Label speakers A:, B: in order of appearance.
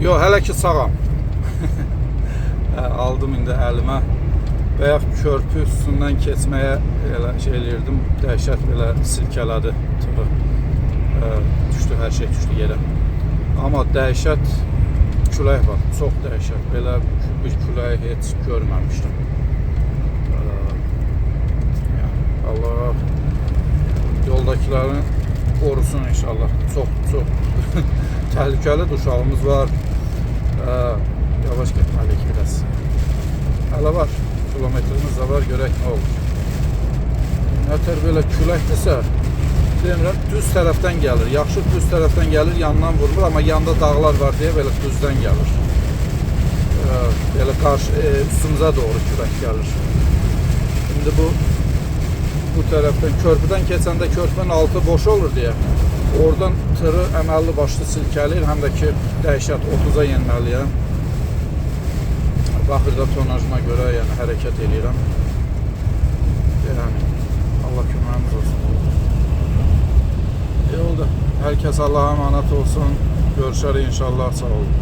A: Yox, hələ ki sağam. Aldım indi əlimə. Bayaq körpü üstündən keçməyə elə şey eləyirdim. Dəhşət belə silkələdi tırı. Düşdü, hər şey düşdü yerə. Amma dəhşət külək var, çox dəhşət. Belə bir küləyi heç görməmişdim. Yəni, Allah yoldakilərin qorusun inşallah. Çox təhlükəlidir, uşağımız var. Yavaş getməliyik biraz. Hələ var, kilometrimiz də var, görək nə olur. Nətər belə küləkdirsə, demirəm, düz tərəfdən gəlir. Yaxşı düz tərəfdən gəlir, yandan vurmur, amma yanda dağlar var deyə belə düzdən gəlir. Belə qarşı, üstümüzə doğru külək gəlir. Şimdi bu tərəfdən, körpüdən keçəndə körpünün altı boş olur deyə, oradan tırı əməlli başlı silkələyir, həm də ki, dəhşət 30-a yenməliyəm. Baxırda tonajına görə yəni, hərəkət edirəm. Yəni, Allah köməyimiz olsun. Yolda, hər kəs Allah'a emanet olsun. Görüşərik inşallah, sağ olun.